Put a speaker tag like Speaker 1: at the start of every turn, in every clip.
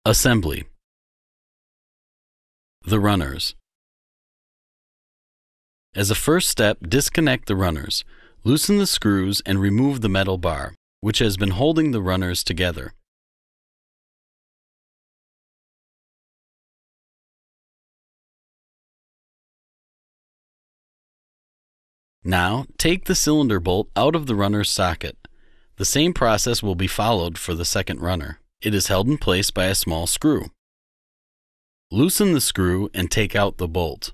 Speaker 1: Assembly. The runners. As a first step, disconnect the runners. Loosen the screws and remove the metal bar, which has been holding the runners together. Now, take the cylinder bolt out of the runner's socket. The same process will be followed for the second runner. It is held in place by a small screw. Loosen the screw and take out the bolt.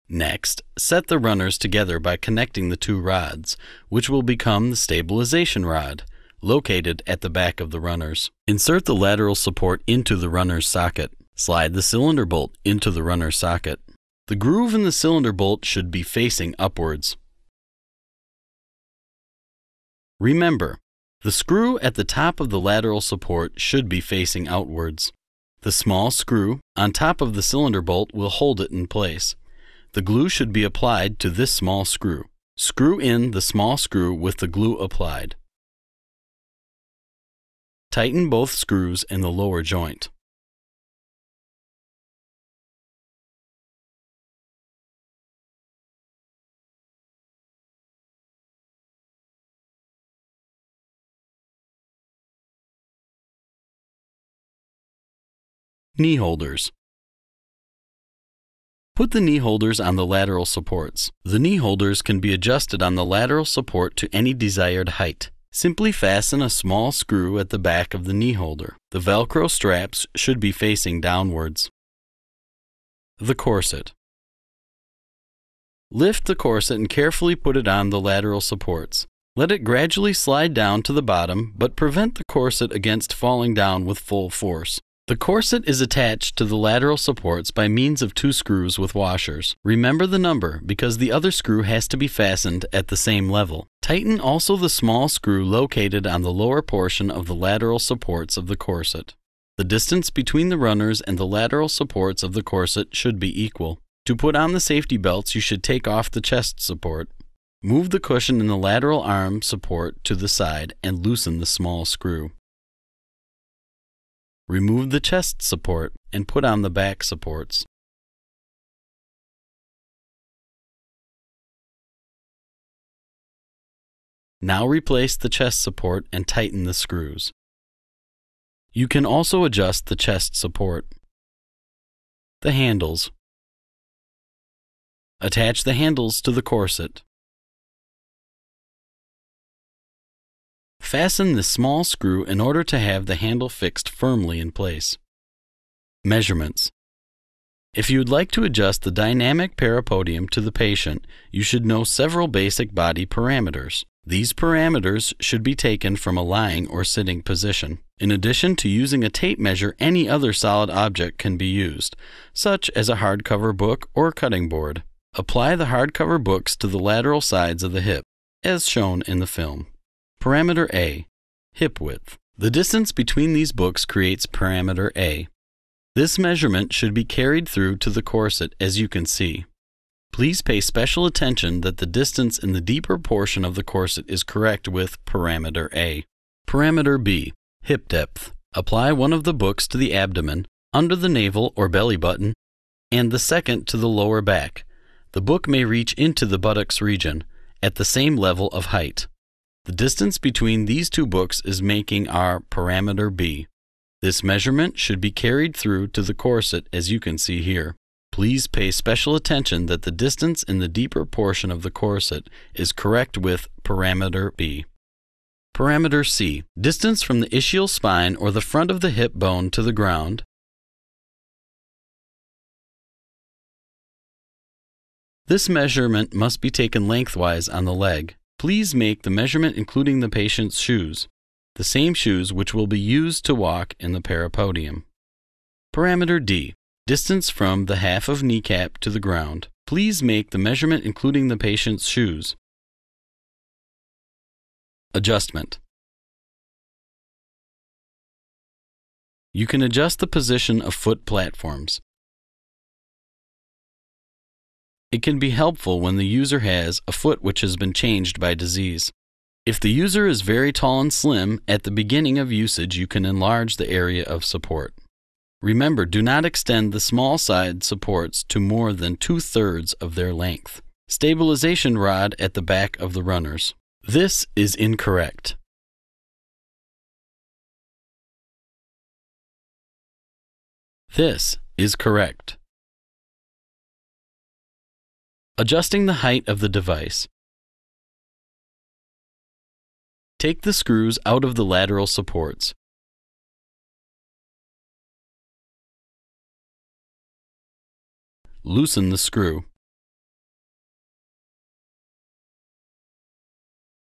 Speaker 1: Next, set the runners together by connecting the two rods, which will become the stabilization rod, located at the back of the runners. Insert the lateral support into the runner's socket. Slide the cylinder bolt into the runner's socket. The groove in the cylinder bolt should be facing upwards. Remember, the screw at the top of the lateral support should be facing outwards. The small screw on top of the cylinder bolt will hold it in place. The glue should be applied to this small screw. Screw in the small screw with the glue applied. Tighten both screws in the lower joint. Knee holders. Put the knee holders on the lateral supports. The knee holders can be adjusted on the lateral support to any desired height. Simply fasten a small screw at the back of the knee holder. The Velcro straps should be facing downwards. The corset. Lift the corset and carefully put it on the lateral supports. Let it gradually slide down to the bottom, but prevent the corset against falling down with full force. The corset is attached to the lateral supports by means of two screws with washers. Remember the number because the other screw has to be fastened at the same level. Tighten also the small screw located on the lower portion of the lateral supports of the corset. The distance between the runners and the lateral supports of the corset should be equal. To put on the safety belts, you should take off the chest support. Move the cushion in the lateral arm support to the side and loosen the small screw. Remove the chest support and put on the back supports. Now replace the chest support and tighten the screws. You can also adjust the chest support. The handles. Attach the handles to the corset. Fasten the small screw in order to have the handle fixed firmly in place. Measurements. If you would like to adjust the dynamic parapodium to the patient, you should know several basic body parameters. These parameters should be taken from a lying or sitting position. In addition to using a tape measure, any other solid object can be used, such as a hardcover book or cutting board. Apply the hardcover books to the lateral sides of the hip, as shown in the film. Parameter A, hip width. The distance between these books creates parameter A. This measurement should be carried through to the corset, as you can see. Please pay special attention that the distance in the deeper portion of the corset is correct with parameter A. Parameter B, hip depth. Apply one of the books to the abdomen, under the navel or belly button, and the second to the lower back. The book may reach into the buttocks region, at the same level of height. The distance between these two books is making our parameter B. This measurement should be carried through to the corset, as you can see here. Please pay special attention that the distance in the deeper portion of the corset is correct with parameter B. Parameter C, distance from the ischial spine or the front of the hip bone to the ground. This measurement must be taken lengthwise on the leg. Please make the measurement including the patient's shoes, the same shoes which will be used to walk in the parapodium. Parameter D, distance from the half of kneecap to the ground. Please make the measurement including the patient's shoes. Adjustment. You can adjust the position of foot platforms. It can be helpful when the user has a foot which has been changed by disease. If the user is very tall and slim, at the beginning of usage you can enlarge the area of support. Remember, do not extend the small side supports to more than 2/3 of their length. Stabilization rod at the back of the runners. This is incorrect. This is correct. Adjusting the height of the device. Take the screws out of the lateral supports. Loosen the screw.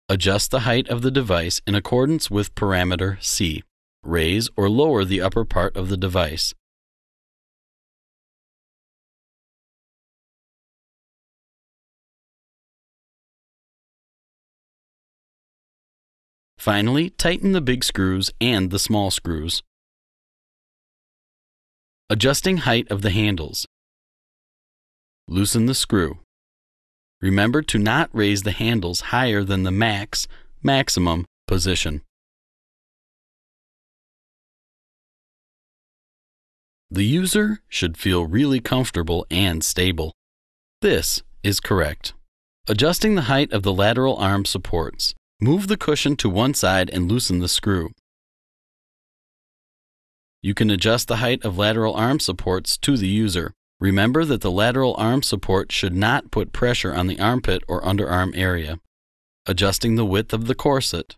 Speaker 1: Adjust the height of the device in accordance with parameter C. Raise or lower the upper part of the device. Finally, tighten the big screws and the small screws. Adjusting height of the handles. Loosen the screw. Remember to not raise the handles higher than the maximum position. The user should feel really comfortable and stable. This is correct. Adjusting the height of the lateral arm supports. Move the cushion to one side and loosen the screw. You can adjust the height of lateral arm supports to the user. Remember that the lateral arm support should not put pressure on the armpit or underarm area. Adjusting the width of the corset.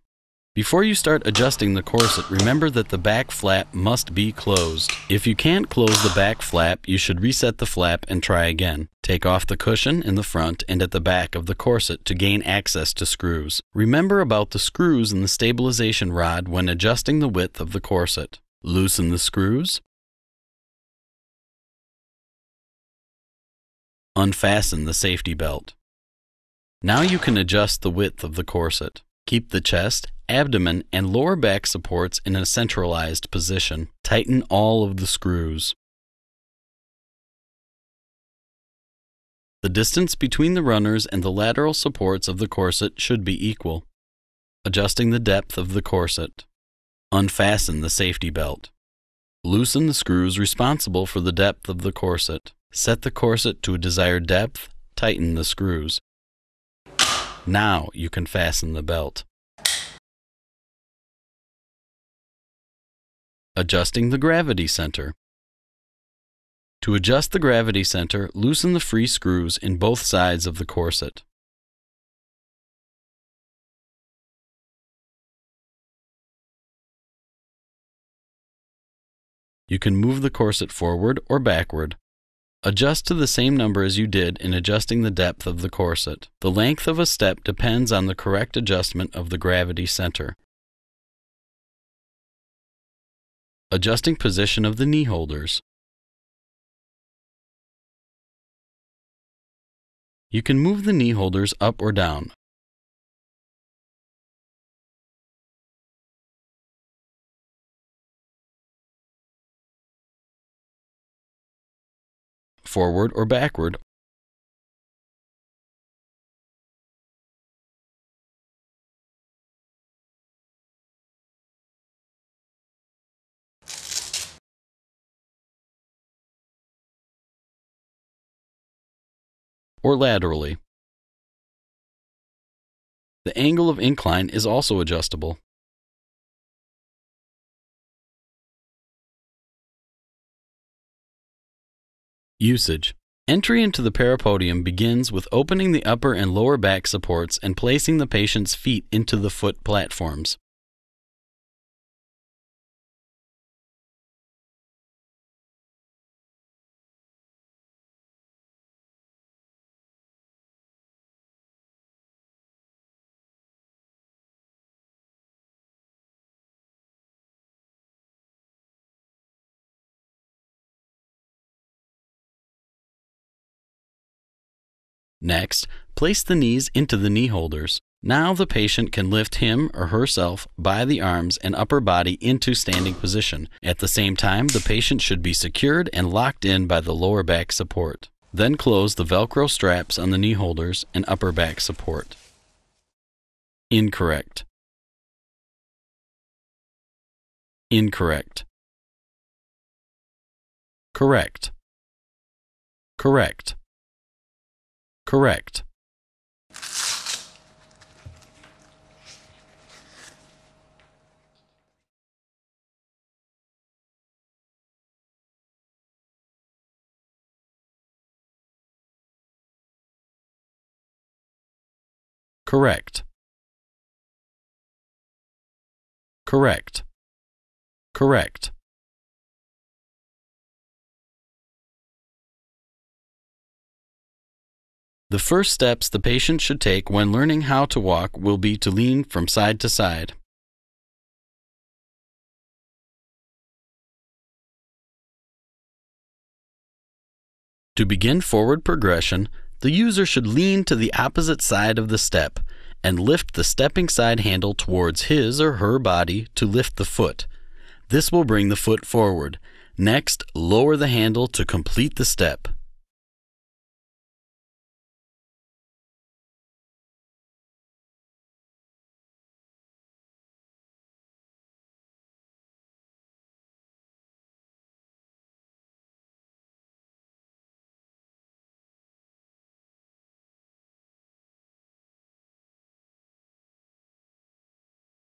Speaker 1: Before you start adjusting the corset, remember that the back flap must be closed. If you can't close the back flap, you should reset the flap and try again. Take off the cushion in the front and at the back of the corset to gain access to screws. Remember about the screws in the stabilization rod when adjusting the width of the corset. Loosen the screws. Unfasten the safety belt. Now you can adjust the width of the corset. Keep the chest, abdomen, and lower back supports in a centralized position. Tighten all of the screws. The distance between the runners and the lateral supports of the corset should be equal. Adjusting the depth of the corset. Unfasten the safety belt. Loosen the screws responsible for the depth of the corset. Set the corset to a desired depth. Tighten the screws. Now you can fasten the belt. Adjusting the gravity center. To adjust the gravity center, loosen the free screws in both sides of the corset. You can move the corset forward or backward. Adjust to the same number as you did in adjusting the depth of the corset. The length of a step depends on the correct adjustment of the gravity center. Adjusting position of the knee holders. You can move the knee holders up or down. Forward or backward. Or laterally. The angle of incline is also adjustable. Usage. Entry into the parapodium begins with opening the upper and lower back supports and placing the patient's feet into the foot platforms. Next, place the knees into the knee holders. Now the patient can lift him or herself by the arms and upper body into standing position. At the same time, the patient should be secured and locked in by the lower back support. Then close the Velcro straps on the knee holders and upper back support. Incorrect. Incorrect. Correct. Correct. Correct. Correct. Correct. Correct. The first steps the patient should take when learning how to walk will be to lean from side to side. To begin forward progression, the user should lean to the opposite side of the step and lift the stepping side handle towards his or her body to lift the foot. This will bring the foot forward. Next, lower the handle to complete the step.